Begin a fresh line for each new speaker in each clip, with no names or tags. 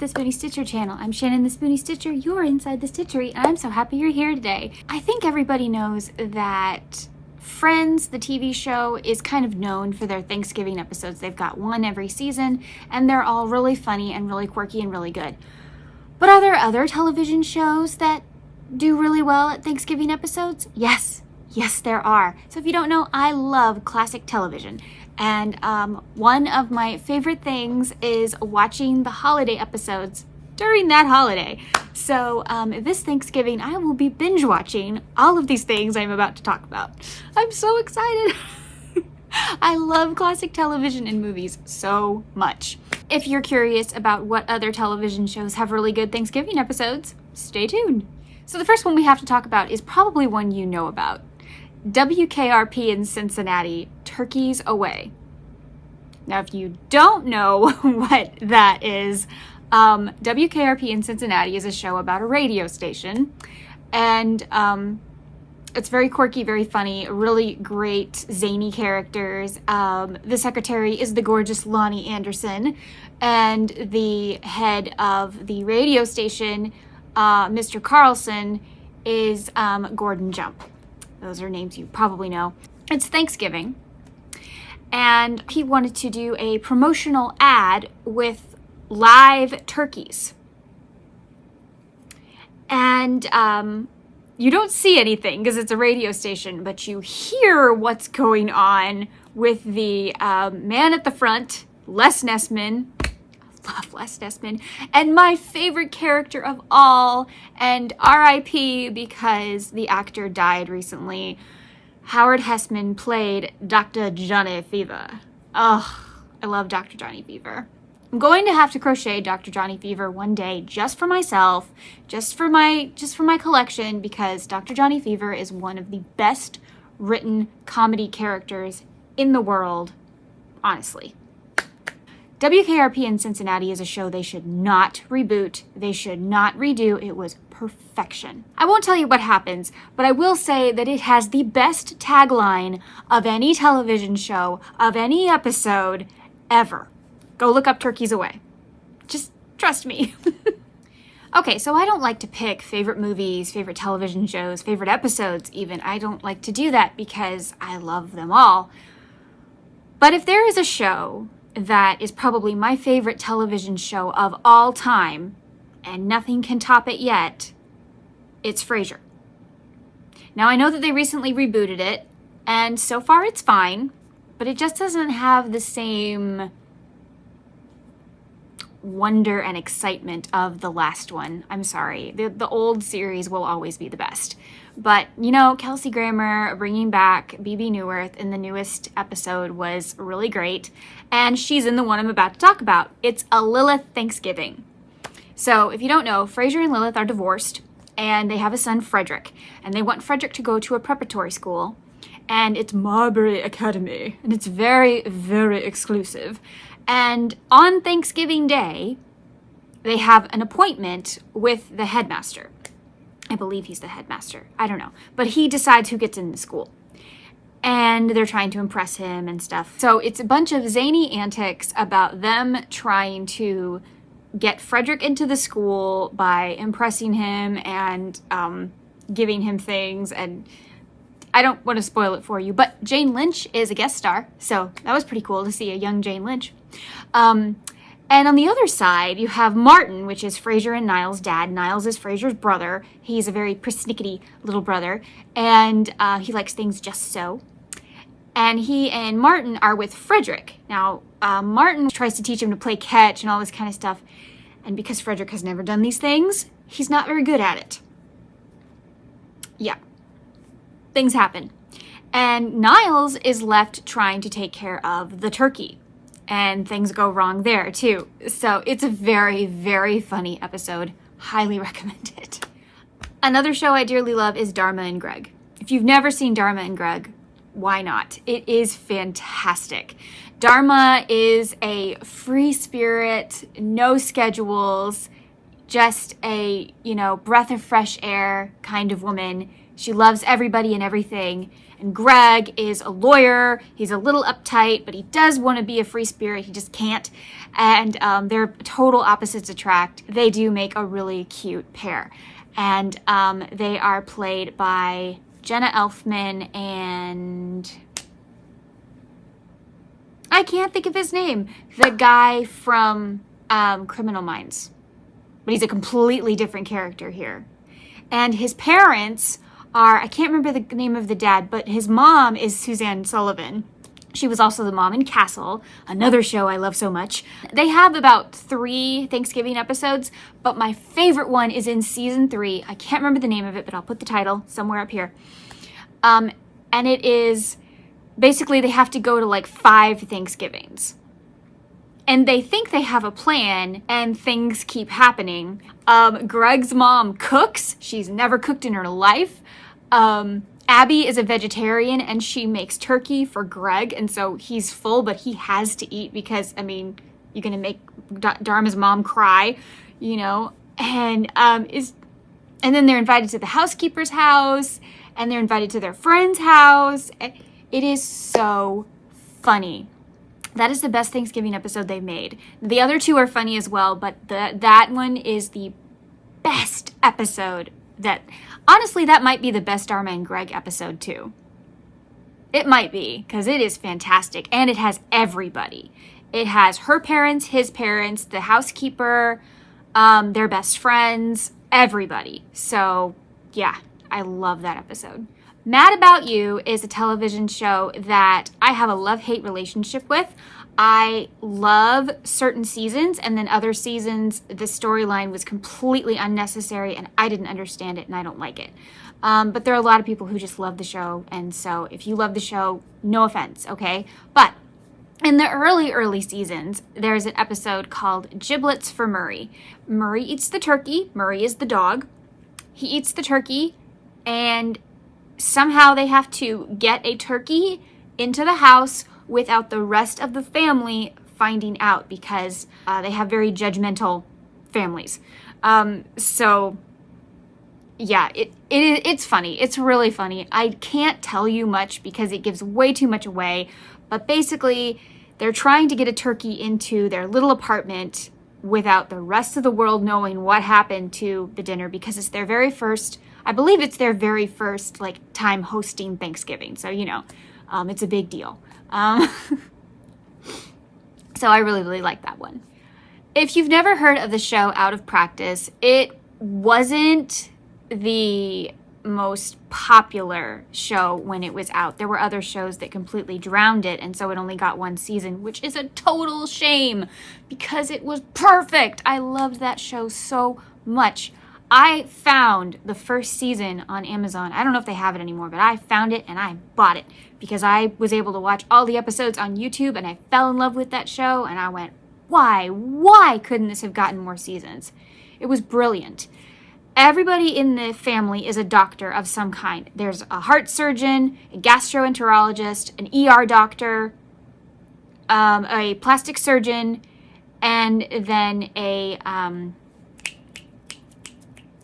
the Spoonie Stitcher channel. I'm Shannon the Spoonie Stitcher. You're inside the Stitchery, and I'm so happy you're here today. I think everybody knows that Friends, the TV show, is kind of known for their Thanksgiving episodes. They've got one every season, and they're all really funny and really quirky and really good. But are there other television shows that do really well at Thanksgiving episodes? Yes, there are. So if you don't know, I love classic television. And one of my favorite things is watching the holiday episodes during that holiday. So this Thanksgiving, I will be binge watching all of these things I'm about to talk about. I'm so excited. I love classic television and movies so much. If you're curious about what other television shows have really good Thanksgiving episodes, stay tuned. So the first one we have to talk about is probably one you know about. WKRP in Cincinnati, Turkeys Away. Now, if you don't know what that is, WKRP in Cincinnati is a show about a radio station, and it's very quirky, very funny, really great zany characters. The secretary is the gorgeous Lonnie Anderson, and the head of the radio station, Mr. Carlson, is Gordon Jump. Those are names you probably know. It's Thanksgiving, and he wanted to do a promotional ad with live turkeys. And you don't see anything because it's a radio station, but you hear what's going on with the man at the front, Les Nessman. I love Les Nessman. And my favorite character of all, and R.I.P. because the actor died recently, Howard Hessman played Dr. Johnny Fever. Oh, I love Dr. Johnny Fever. I'm going to have to crochet Dr. Johnny Fever one day just for myself, just for my collection, because Dr. Johnny Fever is one of the best written comedy characters in the world, honestly. WKRP in Cincinnati is a show they should not reboot. They should not redo. It was perfection. I won't tell you what happens, but I will say that it has the best tagline of any television show, of any episode ever. Go look up Turkeys Away. Just trust me. Okay, so I don't like to pick favorite movies, favorite television shows, favorite episodes even. I don't like to do that because I love them all. But if there is a show that is probably my favorite television show of all time, and nothing can top it yet, it's Frasier. Now, I know that they recently rebooted it, and so far it's fine, but it just doesn't have the same wonder and excitement of the last one. I'm sorry. The old series will always be the best. But, you know, Kelsey Grammer bringing back Bebe Neuwirth in the newest episode was really great. And she's in the one I'm about to talk about. It's A Lilith Thanksgiving. So, if you don't know, Frasier and Lilith are divorced, and they have a son, Frederick. And they want Frederick to go to a preparatory school. And it's Marbury Academy. And it's very, very exclusive. And on Thanksgiving Day, they have an appointment with the headmaster. I believe he's the headmaster. I don't know. But he decides who gets in the school. And they're trying to impress him and stuff. So it's a bunch of zany antics about them trying to get Frederick into the school by impressing him and giving him things. And I don't want to spoil it for you, but Jane Lynch is a guest star. So that was pretty cool to see a young Jane Lynch. And on the other side, you have Martin, which is Frasier and Niles' dad. Niles is Frasier's brother. He's a very persnickety little brother, and he likes things just so. And he and Martin are with Frederick. Now, Martin tries to teach him to play catch and all this kind of stuff, and because Frederick has never done these things, he's not very good at it. Yeah. Things happen. And Niles is left trying to take care of the turkey. And things go wrong there, too. So it's a very, very funny episode. Highly recommend it. Another show I dearly love is Dharma and Greg. If you've never seen Dharma and Greg, why not? It is fantastic. Dharma is a free spirit, no schedules, just a, breath of fresh air kind of woman. She loves everybody and everything. And Greg is a lawyer. He's a little uptight, but he does want to be a free spirit. He just can't. And they're total opposites attract. They do make a really cute pair. And they are played by Jenna Elfman and... I can't think of his name. The guy from Criminal Minds. But he's a completely different character here. And his parents are, I can't remember the name of the dad, but his mom is Suzanne Sullivan. She was also the mom in Castle, another show I love so much. They have about 3 Thanksgiving episodes, but my favorite one is in season 3. I can't remember the name of it, but I'll put the title somewhere up here. And it is, basically they have to go to like 5 Thanksgivings. And they think they have a plan, and things keep happening. Greg's mom cooks. She's never cooked in her life. Abby is a vegetarian, and she makes turkey for Greg, and so he's full, but he has to eat because, you're going to make Dharma's mom cry, And then they're invited to the housekeeper's house, and they're invited to their friend's house. It is so funny. That is the best Thanksgiving episode they've made. The other 2 are funny as well, but that one is the best episode. Honestly, that might be the best Dharma and Greg episode too. It might be, because it is fantastic, and it has everybody. It has her parents, his parents, the housekeeper, their best friends, everybody. So, yeah, I love that episode. Mad About You is a television show that I have a love-hate relationship with. I love certain seasons, and then other seasons, the storyline was completely unnecessary, and I didn't understand it, and I don't like it. But there are a lot of people who just love the show, and so if you love the show, no offense, okay? But in the early seasons, there's an episode called Giblets for Murray. Murray eats the turkey. Murray is the dog. He eats the turkey, and somehow they have to get a turkey into the house without the rest of the family finding out, because they have very judgmental families. So yeah, it's funny. It's really funny. I can't tell you much because it gives way too much away, but basically they're trying to get a turkey into their little apartment without the rest of the world knowing what happened to the dinner, because it's their very first, I believe it's their very first time hosting Thanksgiving. So, it's a big deal. So I really, really like that one. If you've never heard of the show Out of Practice, it wasn't the most popular show when it was out. There were other shows that completely drowned it, and so it only got 1 season, which is a total shame because it was perfect. I loved that show so much. I found the first season on Amazon. I don't know if they have it anymore, but I found it and I bought it because I was able to watch all the episodes on YouTube, and I fell in love with that show, and I went, why couldn't this have gotten more seasons? It was brilliant. Everybody in the family is a doctor of some kind. There's a heart surgeon, a gastroenterologist, an ER doctor, a plastic surgeon, and then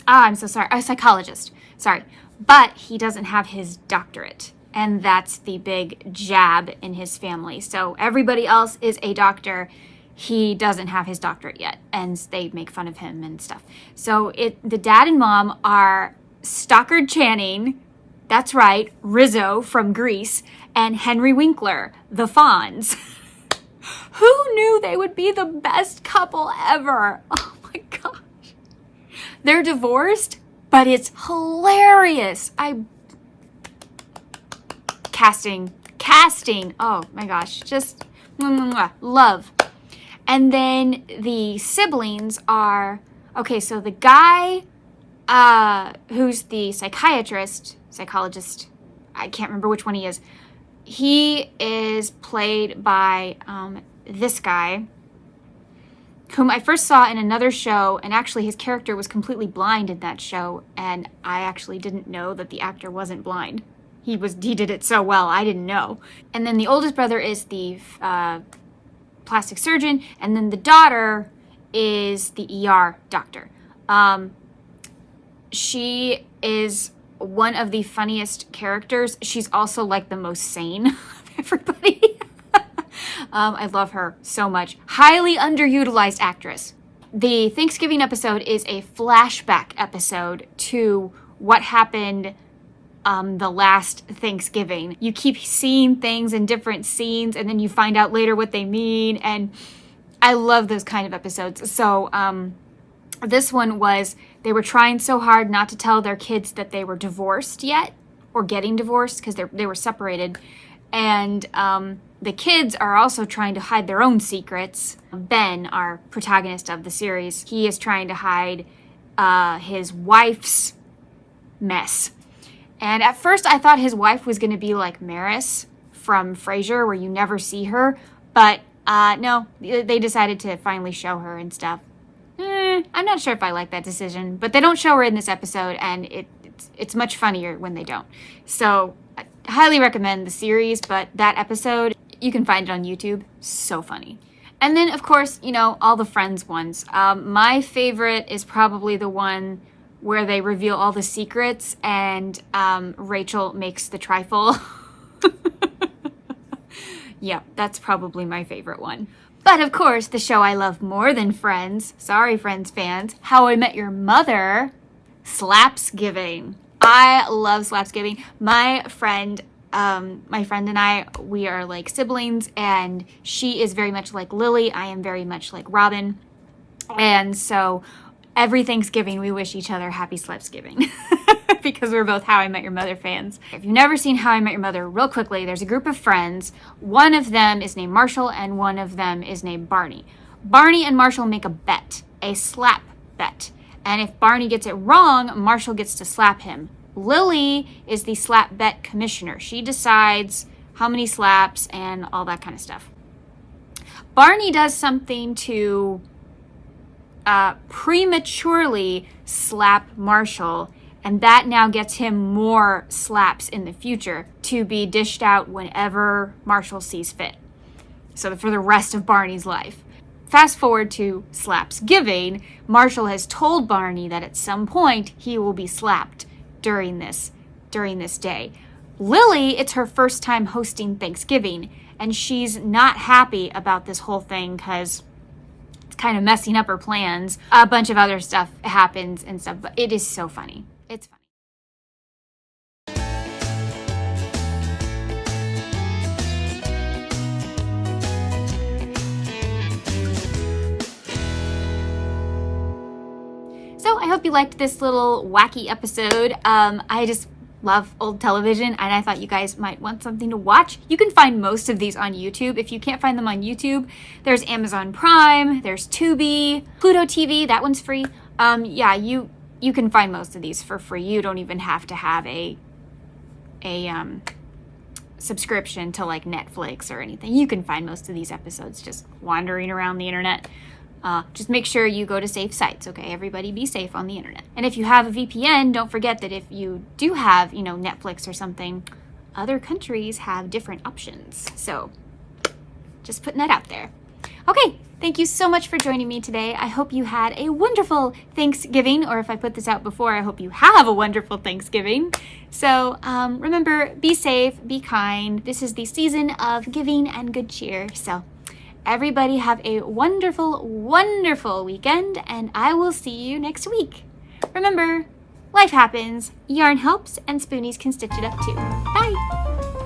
I'm so sorry, a psychologist. Sorry. But he doesn't have his doctorate. And that's the big jab in his family. So everybody else is a doctor. He doesn't have his doctorate yet, and they make fun of him and stuff. So the dad and mom are Stockard Channing, that's right, Rizzo from Grease, and Henry Winkler, the Fonz. Who knew they would be the best couple ever? Oh my gosh. They're divorced, but it's hilarious. Casting. Oh my gosh, just love. And then the siblings are, okay, so the guy who's the psychologist, I can't remember which one he is. He is played by this guy, whom I first saw in another show, and actually his character was completely blind in that show, and I actually didn't know that the actor wasn't blind. He did it so well, I didn't know. And then the oldest brother is the plastic surgeon, and then the daughter is the ER doctor. She is one of the funniest characters. She's also like the most sane of everybody. I love her so much. Highly underutilized actress. The Thanksgiving episode is a flashback episode to what happened the last Thanksgiving. You keep seeing things in different scenes, and then you find out later what they mean, and I love those kind of episodes. So this one was, they were trying so hard not to tell their kids that they were divorced yet, or getting divorced, because they were separated, and the kids are also trying to hide their own secrets. Ben, our protagonist of the series, he is trying to hide his wife's mess. And at first I thought his wife was going to be like Maris from Frasier, where you never see her. But no, they decided to finally show her and stuff. I'm not sure if I like that decision, but they don't show her in this episode, and it's much funnier when they don't. So I highly recommend the series, but that episode, you can find it on YouTube. So funny. And then, of course, you know, all the Friends ones. My favorite is probably the one where they reveal all the secrets and Rachel makes the trifle. Yeah, that's probably my favorite one. But of course, the show I love more than Friends, sorry Friends fans, How I Met Your Mother, Slapsgiving. I love Slapsgiving. My friend and I, we are like siblings, and she is very much like Lily. I am very much like Robin. And so every Thanksgiving, we wish each other happy Slapsgiving because we're both How I Met Your Mother fans. If you've never seen How I Met Your Mother, real quickly, there's a group of friends. One of them is named Marshall, and one of them is named Barney. Barney and Marshall make a bet, a slap bet. And if Barney gets it wrong, Marshall gets to slap him. Lily is the slap bet commissioner. She decides how many slaps and all that kind of stuff. Barney does something to prematurely slap Marshall, and that now gets him more slaps in the future to be dished out whenever Marshall sees fit. So for the rest of Barney's life. Fast forward to Slapsgiving, Marshall has told Barney that at some point he will be slapped during this day. Lily, it's her first time hosting Thanksgiving, and she's not happy about this whole thing because it's kind of messing up her plans. A bunch of other stuff happens and stuff, but it is so funny. It's funny. So I hope you liked this little wacky episode. I just love old television, and I thought you guys might want something to watch. You can find most of these on YouTube. If you can't find them on YouTube, there's Amazon Prime, there's Tubi, Pluto TV, that one's free. Yeah, you can find most of these for free. You don't even have to have a subscription to like Netflix or anything. You can find most of these episodes just wandering around the internet. Just make sure you go to safe sites, okay? Everybody be safe on the internet. And if you have a VPN, don't forget that if you do have, Netflix or something, other countries have different options. So just putting that out there. Okay, thank you so much for joining me today. I hope you had a wonderful Thanksgiving, or if I put this out before, I hope you have a wonderful Thanksgiving. So remember, be safe, be kind. This is the season of giving and good cheer. So everybody have a wonderful, wonderful weekend, and I will see you next week. Remember, life happens, yarn helps, and spoonies can stitch it up too. Bye!